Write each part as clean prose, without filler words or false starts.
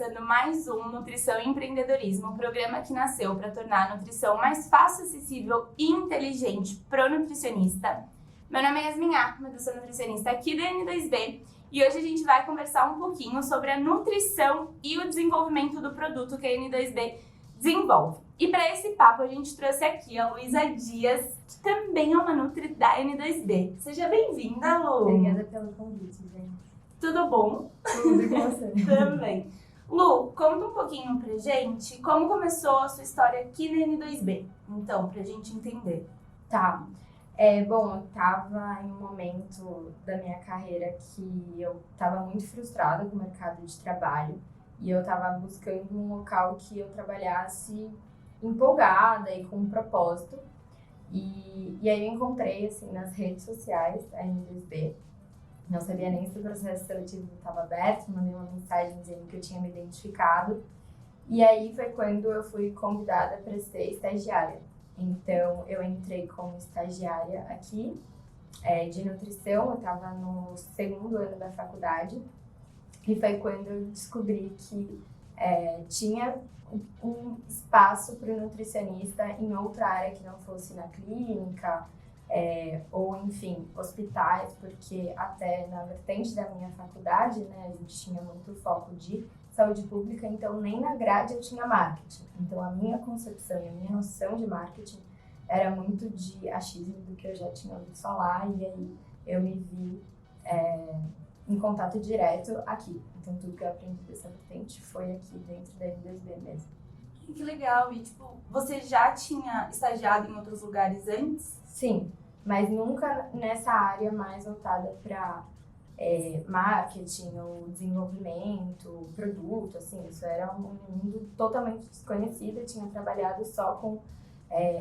começando mais um Nutrição e Empreendedorismo, um programa que nasceu para tornar a nutrição mais fácil, acessível e inteligente para o nutricionista. Meu nome é Yasmin Ahmed, eu sou nutricionista aqui da N2B e hoje a gente vai conversar um pouquinho sobre a nutrição e o desenvolvimento do produto que a N2B desenvolve. E para esse papo a gente trouxe aqui a Luísa Dias, que também é uma nutri da N2B. Seja bem-vinda, Lu! Obrigada pelo convite, gente. Tudo bom? Tudo e com você. Também. Lu, conta um pouquinho pra gente como começou a sua história aqui na N2B. Então, pra gente entender. Tá. Bom, eu tava em um momento da minha carreira que eu tava muito frustrada com o mercado de trabalho e eu tava buscando um local que eu trabalhasse empolgada e com um propósito. E aí eu encontrei, assim, nas redes sociais a N2B. Não sabia nem se o processo seletivo estava aberto, mandei uma mensagem dizendo que eu tinha me identificado. E aí foi quando eu fui convidada para ser estagiária. Então, eu entrei como estagiária aqui, de nutrição, eu estava no segundo ano da faculdade. E foi quando eu descobri que tinha um espaço para o nutricionista em outra área que não fosse na clínica, ou enfim, hospitais, porque até na vertente da minha faculdade, né, a gente tinha muito foco de saúde pública, então nem na grade eu tinha marketing. Então a minha concepção e a minha noção de marketing era muito de achismo do que eu já tinha ouvido falar, e aí eu me vi em contato direto aqui. Então tudo que eu aprendi dessa vertente foi aqui dentro da N2B mesmo. Que legal! E tipo, você já tinha estagiado em outros lugares antes? Sim, mas nunca nessa área mais voltada para marketing ou desenvolvimento, produto, assim, isso era um mundo totalmente desconhecido. Eu tinha trabalhado só com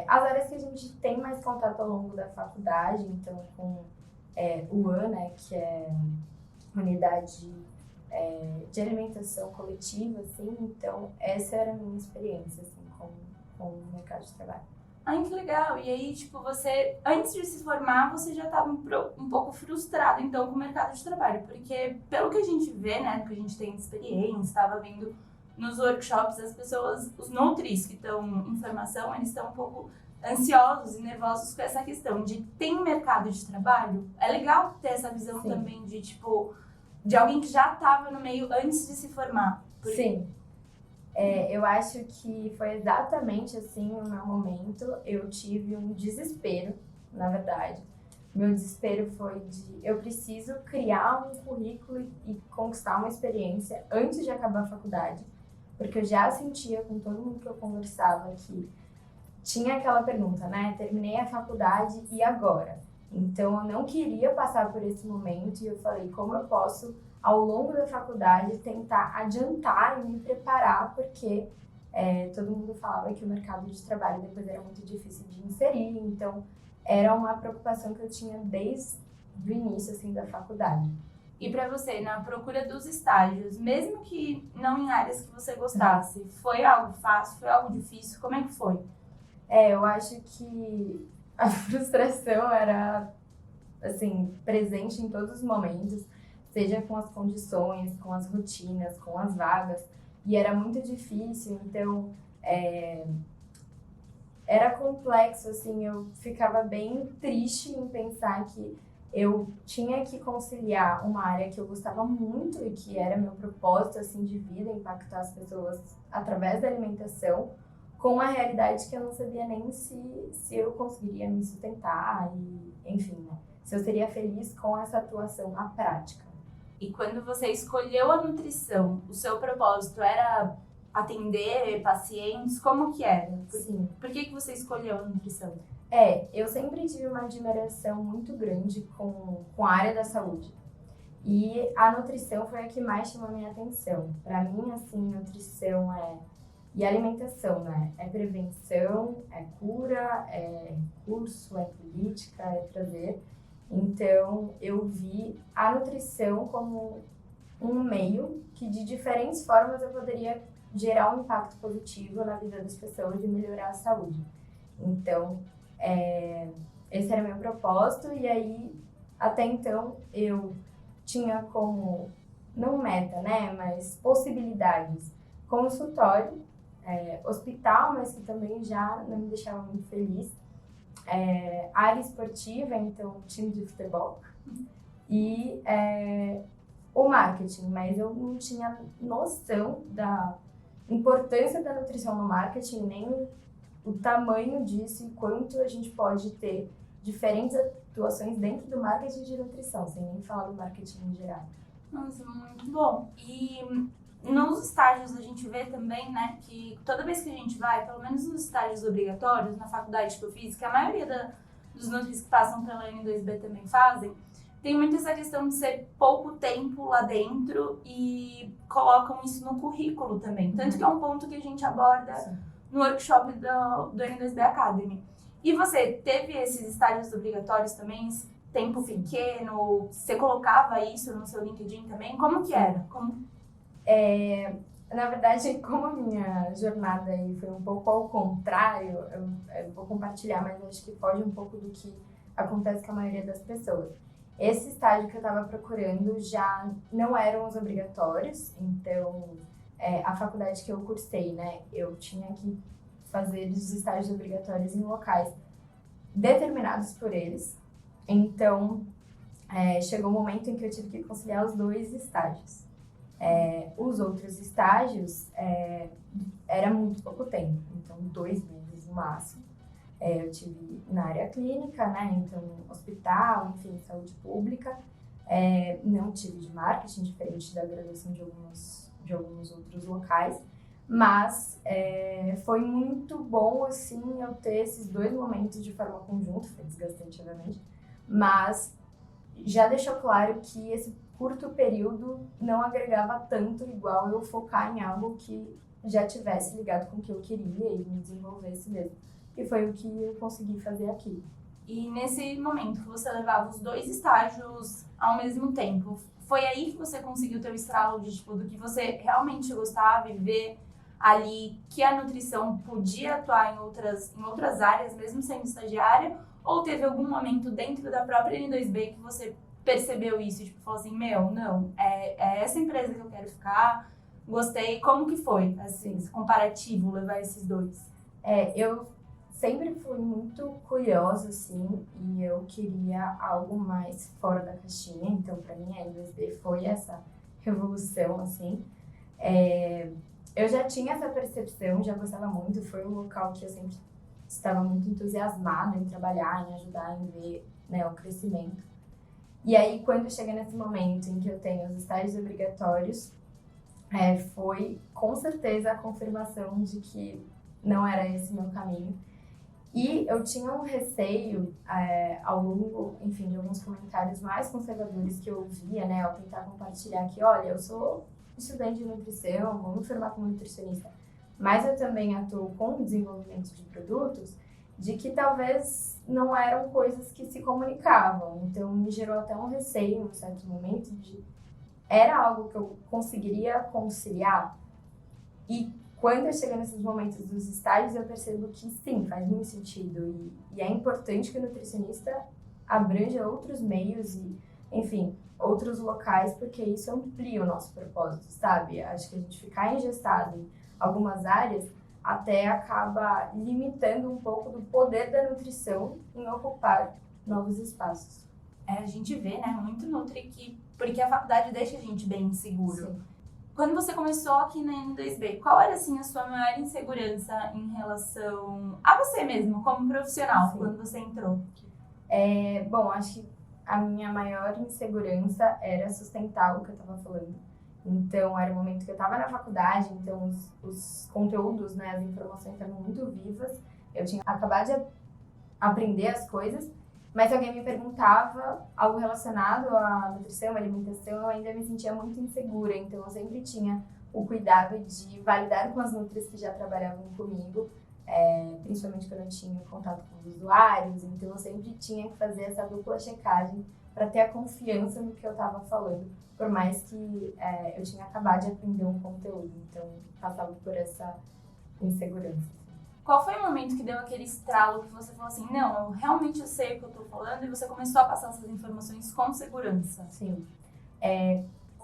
as áreas que a gente tem mais contato ao longo da faculdade, então com o UAN, né, que é unidade de alimentação coletiva, assim, então essa era a minha experiência, assim, com o mercado de trabalho. Ai, que legal! E aí, tipo, você, antes de se formar, você já estava um pouco frustrado, então, com o mercado de trabalho. Porque, pelo que a gente vê, né, no que a gente tem de experiência, estava vendo nos workshops, as pessoas, os nutris que estão em formação, eles estão um pouco ansiosos e nervosos com essa questão de tem mercado de trabalho. É legal ter essa visão Sim. também de, tipo, de alguém que já estava no meio antes de se formar. Sim. Eu acho que foi exatamente assim o meu momento. Eu tive um desespero, na verdade. Meu desespero foi de eu preciso criar um currículo e conquistar uma experiência antes de acabar a faculdade. Porque eu já sentia com todo mundo que eu conversava que tinha aquela pergunta, né? Terminei a faculdade e agora? Então eu não queria passar por esse momento e eu falei, como eu posso ao longo da faculdade tentar adiantar e me preparar, porque todo mundo falava que o mercado de trabalho depois era muito difícil de inserir, então era uma preocupação que eu tinha desde o início, assim, da faculdade. E para você, na procura dos estágios, mesmo que não em áreas que você gostasse, foi algo fácil, foi algo difícil? Como é que foi? Eu acho que a frustração era, assim, presente em todos os momentos, seja com as condições, com as rotinas, com as vagas, e era muito difícil, então era complexo, assim, eu ficava bem triste em pensar que eu tinha que conciliar uma área que eu gostava muito e que era meu propósito, assim, de vida, impactar as pessoas através da alimentação, com uma realidade que eu não sabia nem se eu conseguiria me sustentar e, enfim, né, se eu seria feliz com essa atuação na prática. E quando você escolheu a nutrição, o seu propósito era atender pacientes? Como que era? Sim. Por que você escolheu a nutrição? Eu sempre tive uma admiração muito grande com a área da saúde. E a nutrição foi a que mais chamou a minha atenção. Para mim, assim, nutrição e alimentação, né? É prevenção, é cura, é recurso, é política, é prazer. Então, eu vi a nutrição como um meio que, de diferentes formas, eu poderia gerar um impacto positivo na vida das pessoas e melhorar a saúde. Então, esse era meu propósito, e aí, até então, eu tinha como não meta, né, mas possibilidades. Consultório, hospital, mas que também já não me deixava muito feliz. Área esportiva, então time de futebol. E o marketing, mas eu não tinha noção da importância da nutrição no marketing, nem o tamanho disso e quanto a gente pode ter diferentes atuações dentro do marketing de nutrição, sem nem falar do marketing em geral. Nossa, muito bom. E nos estágios a gente vê também, né, que toda vez que a gente vai, pelo menos nos estágios obrigatórios, na faculdade que eu fiz, que a maioria dos nutris que passam pela N2B também fazem, tem muito essa questão de ser pouco tempo lá dentro e colocam isso no currículo também. Tanto que é um ponto que a gente aborda no workshop do N2B Academy. E você teve esses estágios obrigatórios também, esse tempo pequeno? Você colocava isso no seu LinkedIn também? Como que era? Na verdade, como a minha jornada aí foi um pouco ao contrário, eu vou compartilhar, mas eu acho que foge um pouco do que acontece com a maioria das pessoas. Esse estágio que eu estava procurando já não eram os obrigatórios, então a faculdade que eu cursei, né, eu tinha que fazer os estágios obrigatórios em locais determinados por eles. Então, chegou um momento em que eu tive que conciliar os 2 estágios. Os outros estágios era muito pouco tempo, então 2 meses no máximo. Eu tive na área clínica, né, então hospital, enfim, saúde pública. Não tive de marketing, diferente da graduação de alguns outros locais, mas foi muito bom, assim, eu ter esses 2 momentos de forma conjunta, foi desgastante, obviamente, mas já deixou claro que esse curto período não agregava tanto igual eu focar em algo que já tivesse ligado com o que eu queria e me desenvolvesse mesmo. E foi o que eu consegui fazer aqui. E nesse momento que você levava os 2 estágios ao mesmo tempo, foi aí que você conseguiu ter o estralo de, tipo, do que você realmente gostava e ver ali que a nutrição podia atuar em outras áreas, mesmo sendo estagiária? Ou teve algum momento dentro da própria N2B que você percebeu isso, tipo, falou assim, não, é essa empresa que eu quero ficar, gostei. Como que foi, assim, esse comparativo, levar esses 2? Eu sempre fui muito curiosa, assim, e eu queria algo mais fora da caixinha, então para mim a N2B foi essa revolução, assim. Eu já tinha essa percepção, já gostava muito, foi um local que eu sempre estava muito entusiasmada em trabalhar, em ajudar, em ver, né, o crescimento. E aí, quando chega nesse momento em que eu tenho os estágios obrigatórios, foi com certeza a confirmação de que não era esse meu caminho. E eu tinha um receio ao longo, enfim, de alguns comentários mais conservadores que eu ouvia, né, ao tentar compartilhar que, olha, eu sou estudante de nutrição, vou me formar como nutricionista, mas eu também atuo com desenvolvimento de produtos, de que talvez não eram coisas que se comunicavam. Então, me gerou até um receio, em um certo momento, de era algo que eu conseguiria conciliar? E quando eu chego nesses momentos dos estágios, eu percebo que sim, faz muito sentido. E é importante que o nutricionista abranja outros meios e, enfim, outros locais, porque isso amplia o nosso propósito, sabe? Acho que a gente ficar engessado em algumas áreas até acaba limitando um pouco do poder da nutrição em ocupar novos espaços. A gente vê, né, muito nutri porque a faculdade deixa a gente bem inseguro. Sim. Quando você começou aqui na N2B, qual era, assim, a sua maior insegurança em relação a você mesmo, como profissional, Sim. quando você entrou? Bom, acho que a minha maior insegurança era sustentar o que eu estava falando. Então, era o momento que eu estava na faculdade, então os conteúdos, né, as informações estavam muito vivas. Eu tinha acabado de aprender as coisas, mas se alguém me perguntava algo relacionado à nutrição, à alimentação, eu ainda me sentia muito insegura. Então, eu sempre tinha o cuidado de validar com as nutris que já trabalhavam comigo, principalmente quando eu tinha contato com os usuários. Então, eu sempre tinha que fazer essa dupla checagem para ter a confiança no que eu estava falando, por mais que eu tinha acabado de aprender um conteúdo. Então, passava por essa insegurança. Qual foi o momento que deu aquele estralo que você falou assim, não, eu sei o que eu tô falando, e você começou a passar essas informações com segurança? Sim.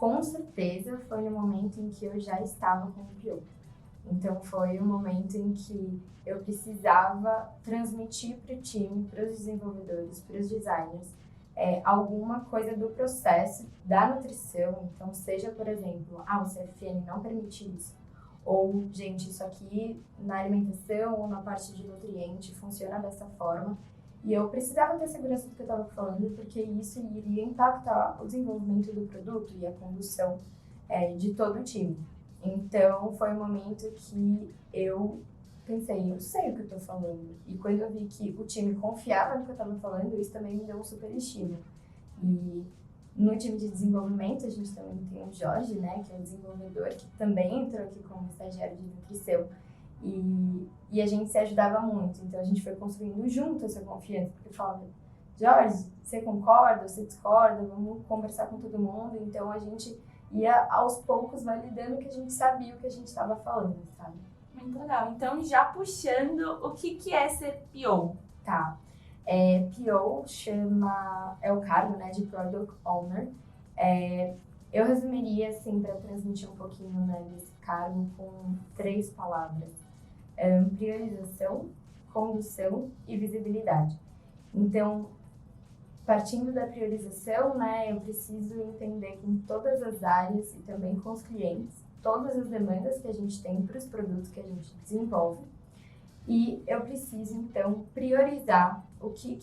com certeza foi no momento em que eu já estava com o PO. Então foi um momento em que eu precisava transmitir para o time, para os desenvolvedores, para os designers, alguma coisa do processo da nutrição. Então seja, por exemplo, o CFN não permite isso. Ou, gente, isso aqui na alimentação ou na parte de nutriente funciona dessa forma. E eu precisava ter segurança do que eu estava falando, porque isso iria impactar o desenvolvimento do produto e a condução de todo o time. Então, foi um momento que eu pensei, eu sei o que eu estou falando. E quando eu vi que o time confiava no que eu estava falando, isso também me deu um super estímulo. E no time de desenvolvimento, a gente também tem o Jorge, né, que é o desenvolvedor, que também entrou aqui como estagiário de nutrição. E a gente se ajudava muito. Então, a gente foi construindo junto essa confiança. Porque eu falava, Jorge, você concorda, você discorda? Vamos conversar com todo mundo. Então, a gente ia aos poucos validando que a gente sabia o que a gente estava falando, sabe? Muito legal. Então, já puxando, o que é ser PO? Tá. PO é o cargo, né, de Product Owner. Eu resumiria, assim, para transmitir um pouquinho, né, desse cargo com 3 palavras. Priorização, condução e visibilidade. Então, partindo da priorização, né, eu preciso entender com todas as áreas e também com os clientes, todas as demandas que a gente tem para os produtos que a gente desenvolve. E eu preciso, então, priorizar o que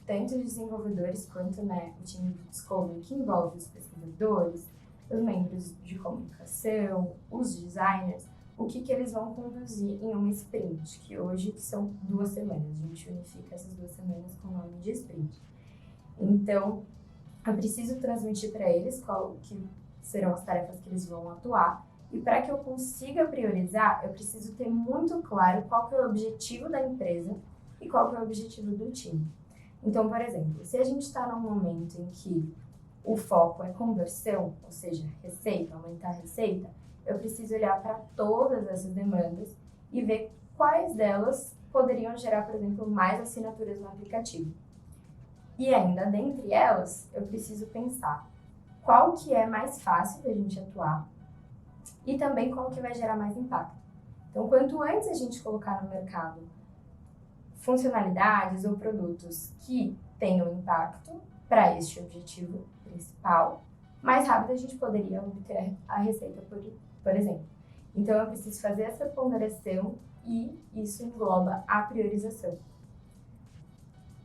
tanto os desenvolvedores quanto, né, o time de Discovery, que envolve os pesquisadores, os membros de comunicação, os designers, o que eles vão conduzir em uma sprint, que hoje são 2 semanas. A gente unifica essas 2 semanas com o nome de sprint. Então, eu preciso transmitir para eles qual que serão as tarefas que eles vão atuar. E para que eu consiga priorizar, eu preciso ter muito claro qual que é o objetivo da empresa e qual que é o objetivo do time. Então, por exemplo, se a gente está num momento em que o foco é conversão, ou seja, receita, aumentar a receita, eu preciso olhar para todas essas demandas e ver quais delas poderiam gerar, por exemplo, mais assinaturas no aplicativo. E ainda dentre elas, eu preciso pensar qual que é mais fácil da gente atuar e também qual que vai gerar mais impacto. Então, quanto antes a gente colocar no mercado funcionalidades ou produtos que tenham impacto para este objetivo principal, mais rápido a gente poderia obter a receita, por exemplo. Então, eu preciso fazer essa ponderação e isso engloba a priorização.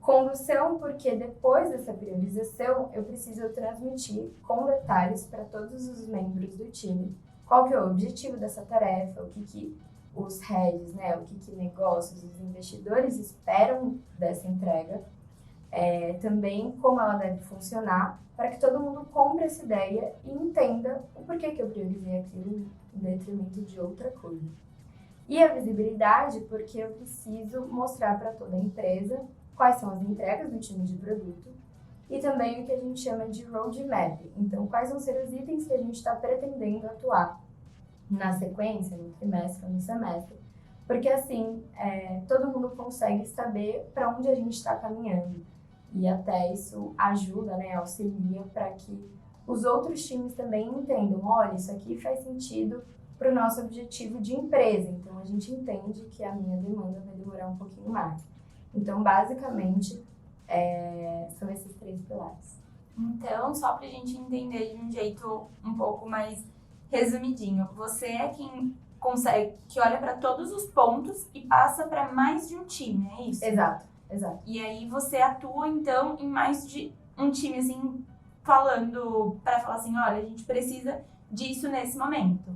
Condução, porque depois dessa priorização, eu preciso transmitir com detalhes para todos os membros do time qual que é o objetivo dessa tarefa, o que os heads, né, o que negócios, os investidores esperam dessa entrega, também como ela deve funcionar, para que todo mundo compre essa ideia e entenda o porquê que eu priorizei aquilo em detrimento de outra coisa. E a visibilidade, porque eu preciso mostrar para toda a empresa quais são as entregas do time de produto e também o que a gente chama de roadmap. Então, quais vão ser os itens que a gente está pretendendo atuar na sequência, no trimestre ou no semestre, porque assim todo mundo consegue saber para onde a gente está caminhando e até isso ajuda, né, auxilia para que os outros times também entendam, olha, isso aqui faz sentido para o nosso objetivo de empresa, então a gente entende que a minha demanda vai demorar um pouquinho mais. Então, basicamente, são esses 3 pilares. Então, só para a gente entender de um jeito um pouco mais resumidinho, você é quem consegue, que olha para todos os pontos e passa para mais de um time, é isso? Exato. E aí você atua, então, em mais de um time, assim, falando, para falar assim, olha, a gente precisa disso nesse momento.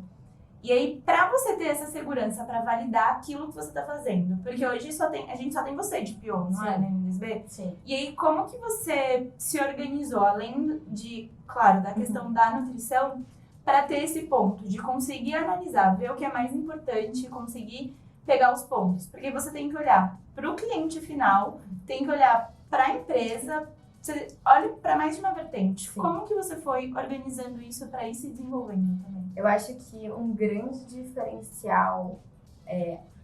E aí, para você ter essa segurança para validar aquilo que você está fazendo, porque hoje a gente só tem você de PO, não é, né, MSB? Sim. E aí, como que você se organizou, além de, claro, da questão da nutrição, para ter esse ponto de conseguir analisar, ver o que é mais importante, conseguir pegar os pontos? Porque você tem que olhar para o cliente final, tem que olhar para a empresa, você olha para mais de uma vertente. Sim. Como que você foi organizando isso para ir se desenvolvendo também? Eu acho que um grande diferencial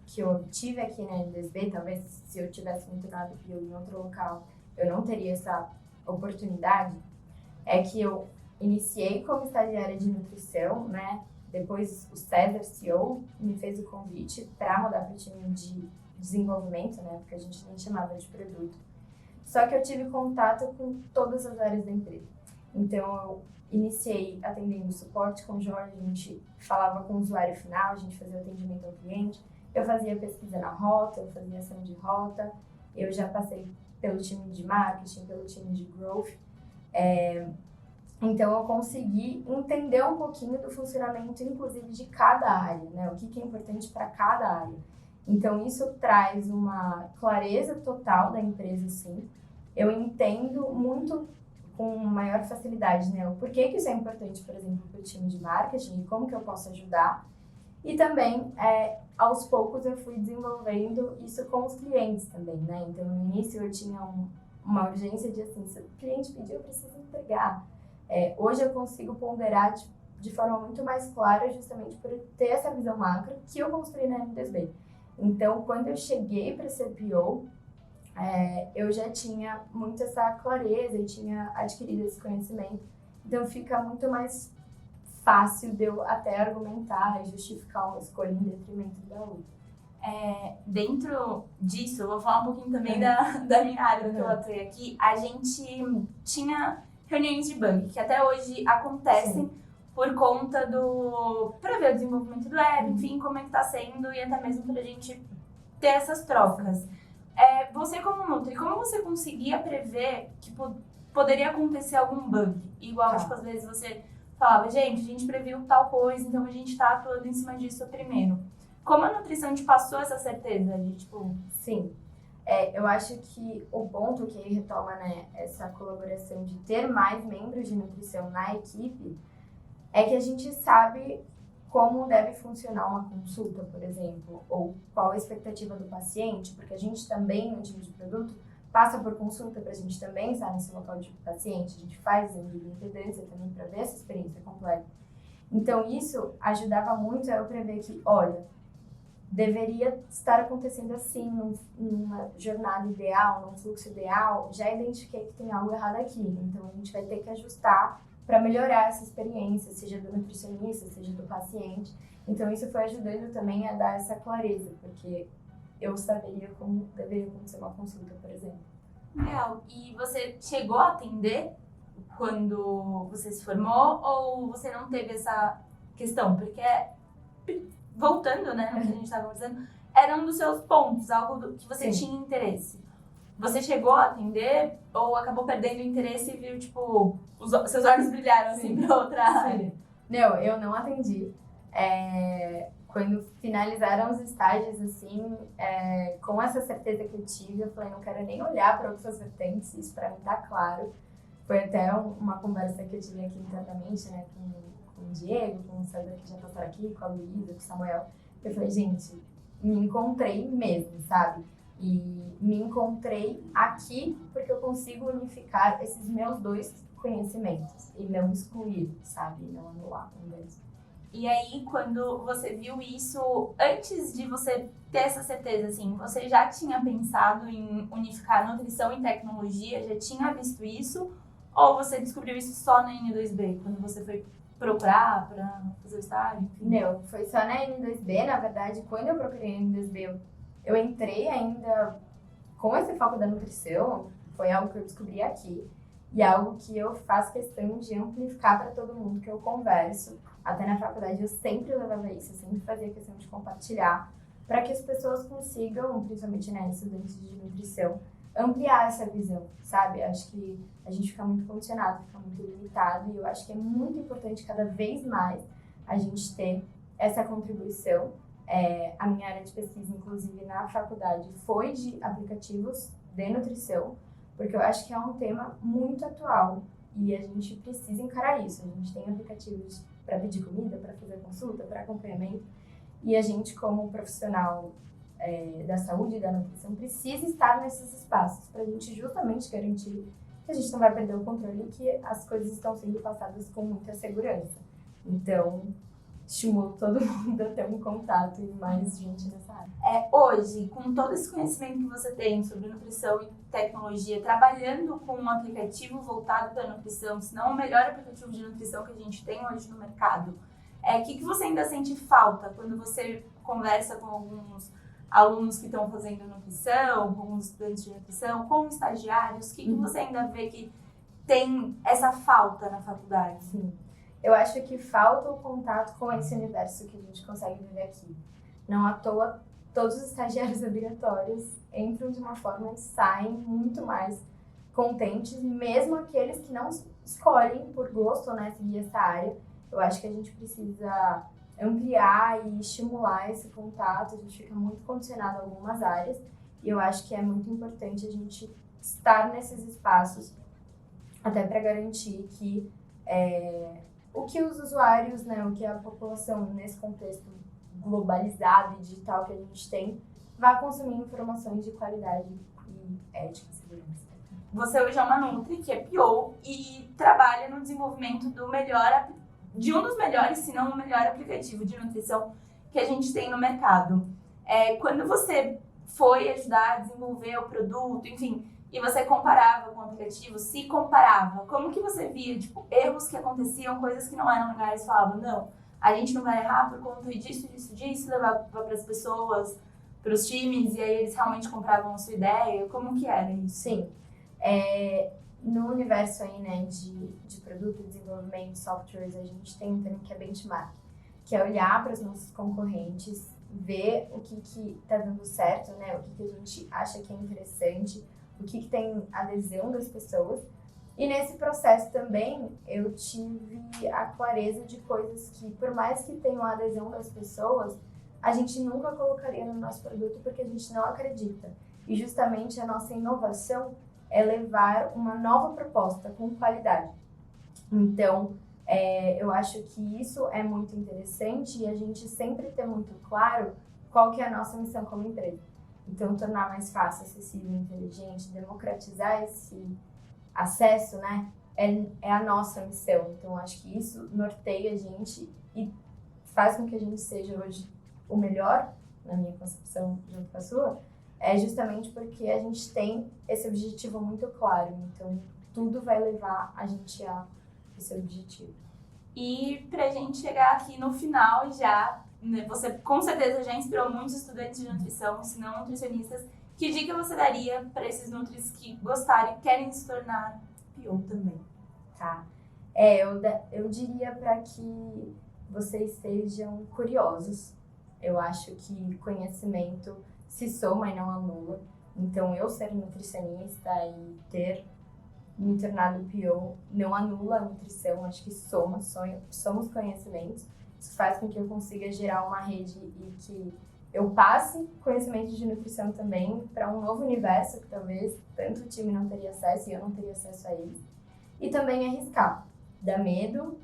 que eu obtive aqui na NDSB, talvez se eu tivesse me tornado PO em outro local, eu não teria essa oportunidade, é que eu iniciei como estagiária de nutrição, né? Depois o César, CEO, me fez o convite para mudar para o time de desenvolvimento, né? Porque a gente nem chamava de produto. Só que eu tive contato com todas as áreas da empresa. Então, eu iniciei atendendo suporte com o Jorge, a gente falava com o usuário final, a gente fazia atendimento ao cliente, eu fazia pesquisa na rota, eu fazia ação de rota, eu já passei pelo time de marketing, pelo time de growth. Então, eu consegui entender um pouquinho do funcionamento, inclusive, de cada área, né? O que é importante para cada área. Então, isso traz uma clareza total da empresa, sim. Eu entendo muito com maior facilidade, né? O porquê que isso é importante, por exemplo, para o time de marketing e como que eu posso ajudar. E também, aos poucos, eu fui desenvolvendo isso com os clientes também, né? Então, no início, eu tinha uma urgência de, assim, se o cliente pedir, eu preciso entregar. Hoje, eu consigo ponderar de forma muito mais clara, justamente por ter essa visão macro que eu construí na N2B. Então, quando eu cheguei para ser PO, eu já tinha muito essa clareza e tinha adquirido esse conhecimento. Então, fica muito mais fácil de eu até argumentar e justificar uma escolha em detrimento da outra. Dentro disso, eu vou falar um pouquinho também da minha área que eu atuei aqui. A gente tinha reuniões de bug, que até hoje acontecem por conta para ver o desenvolvimento do web, enfim, como é que tá sendo e até mesmo pra gente ter essas trocas. Você como Nutri, como você conseguia prever que poderia acontecer algum bug? Igual, às vezes você falava, gente, a gente previu tal coisa, então a gente tá atuando em cima disso primeiro. Como a nutrição te passou essa certeza de, Sim. Eu acho que o ponto que retoma, né, essa colaboração de ter mais membros de nutrição na equipe é que a gente sabe como deve funcionar uma consulta, por exemplo, ou qual a expectativa do paciente, porque a gente também, no time de produto, passa por consulta para a gente também estar nesse local de paciente, a gente faz exame de impedância também para ver essa experiência completa. Então, isso ajudava muito a eu prever que, olha, deveria estar acontecendo assim, numa jornada ideal, num fluxo ideal, já identifiquei que tem algo errado aqui, então a gente vai ter que ajustar para melhorar essa experiência, seja do nutricionista, seja do paciente. Então, isso foi ajudando também a dar essa clareza, porque eu saberia como deveria acontecer uma consulta, por exemplo. Legal. E você chegou a atender quando você se formou ou você não teve essa questão? Porque, voltando, né, no que a gente estava conversando, era um dos seus pontos, algo que você tinha interesse. Você chegou a atender ou acabou perdendo o interesse e viu, seus olhos brilharam assim para outra área? Não, eu não atendi. Quando finalizaram os estágios, assim, com essa certeza que eu tive, eu falei, não quero nem olhar para outras vertentes, isso para mim tá claro. Foi até uma conversa que eu tive aqui internamente, né, com o Diego, com o César que já passaram aqui, com a Luísa, com o Samuel. Eu falei, gente, me encontrei mesmo, sabe? E me encontrei aqui porque eu consigo unificar esses meus dois conhecimentos e não excluir, sabe? Não anular um deles. E aí, quando você viu isso, antes de você ter essa certeza, assim, você já tinha pensado em unificar nutrição e tecnologia? Já tinha visto isso? Ou você descobriu isso só na N2B, quando você foi procurar para fazer o estágio? Enfim? Não, foi só na N2B. Na verdade, quando eu procurei a N2B, eu entrei ainda com esse foco da nutrição. Foi algo que eu descobri aqui. E algo que eu faço questão de amplificar para todo mundo que eu converso. Até na faculdade eu sempre levava isso, eu sempre fazia questão de compartilhar para que as pessoas consigam, principalmente, né, estudantes de nutrição, ampliar essa visão, sabe? Acho que a gente fica muito condicionado, fica muito limitado e eu acho que é muito importante cada vez mais a gente ter essa contribuição. A minha área de pesquisa, inclusive, na faculdade foi de aplicativos de nutrição, porque eu acho que é um tema muito atual e a gente precisa encarar isso. A gente tem aplicativos para pedir comida, para fazer consulta, para acompanhamento e a gente, como profissional da saúde e da nutrição, precisa estar nesses espaços para a gente justamente garantir que a gente não vai perder o controle e que as coisas estão sendo passadas com muita segurança. Então, estimulo todo mundo a ter um contato e mais gente nessa área. Hoje, com todo esse conhecimento que você tem sobre nutrição e tecnologia, trabalhando com um aplicativo voltado para a nutrição, se não o melhor aplicativo de nutrição que a gente tem hoje no mercado, o que você ainda sente falta quando você conversa com alguns alunos que estão fazendo nutrição, com alguns estudantes de nutrição, com estagiários? O que você ainda vê que tem essa falta na faculdade? Sim. Eu acho que falta o contato com esse universo que a gente consegue viver aqui. Não à toa, todos os estagiários obrigatórios entram de uma forma e saem muito mais contentes, mesmo aqueles que não escolhem por gosto, né, seguir essa área. Eu acho que a gente precisa ampliar e estimular esse contato. A gente fica muito condicionado a algumas áreas e eu acho que é muito importante a gente estar nesses espaços até para garantir que o que os usuários, né, o que a população nesse contexto globalizado e digital que a gente tem, vá consumir informações de qualidade e ética e segurança. Você hoje é uma Nutri, que é PO, e trabalha no desenvolvimento de um dos melhores, se não o melhor aplicativo de nutrição que a gente tem no mercado. Quando você foi ajudar a desenvolver o produto, enfim, e você comparava com o aplicativo, se comparava, como que você via, tipo, erros que aconteciam, coisas que não eram legais, e falava, não, a gente não vai errar por conta disso, levava para as pessoas, para os times, e aí eles realmente compravam a sua ideia? Como que era isso? Sim. No universo aí, né, de produto, desenvolvimento, softwares, a gente tem um termo que é benchmark, que é olhar para os nossos concorrentes, ver o que está dando certo, né, o que a gente acha que é interessante, o que tem adesão das pessoas. E nesse processo também eu tive a clareza de coisas que, por mais que tenham a adesão das pessoas, a gente nunca colocaria no nosso produto porque a gente não acredita. E justamente a nossa inovação é levar uma nova proposta com qualidade. Então, eu acho que isso é muito interessante e a gente sempre ter muito claro qual que é a nossa missão como empresa. Então, tornar mais fácil, acessível, inteligente, democratizar esse acesso, né, é a nossa missão. Então, acho que isso norteia a gente e faz com que a gente seja hoje o melhor, na minha concepção, junto com a sua, justamente porque a gente tem esse objetivo muito claro. Então, tudo vai levar a gente a esse objetivo. E pra gente chegar aqui no final já, né, você com certeza já inspirou muitos estudantes de nutrição, se não nutricionistas. Que dica você daria para esses nutris que gostarem, querem se tornar PO também? Tá. Eu diria para que vocês sejam curiosos. Eu acho que conhecimento se soma e não anula. Então, eu ser nutricionista e ter me tornado PO não anula a nutrição, acho que somos conhecimentos. Isso faz com que eu consiga gerar uma rede e que eu passe conhecimento de nutrição também para um novo universo que talvez tanto o time não teria acesso e eu não teria acesso a ele. E também arriscar. Dá medo,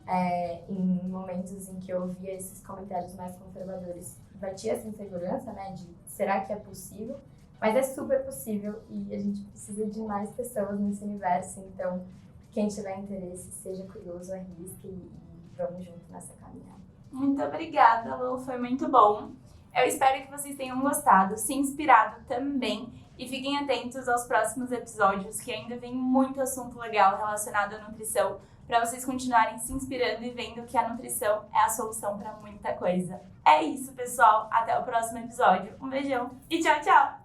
em momentos em que eu ouvia esses comentários mais conservadores, batia essa insegurança, né, de será que é possível? Mas é super possível e a gente precisa de mais pessoas nesse universo. Então, quem tiver interesse, seja curioso, arrisque e vamos junto nessa caminhada. Muito obrigada, Lu. Foi muito bom. Eu espero que vocês tenham gostado, se inspirado também. E fiquem atentos aos próximos episódios, que ainda vem muito assunto legal relacionado à nutrição, para vocês continuarem se inspirando e vendo que a nutrição é a solução para muita coisa. É isso, pessoal. Até o próximo episódio. Um beijão e tchau, tchau!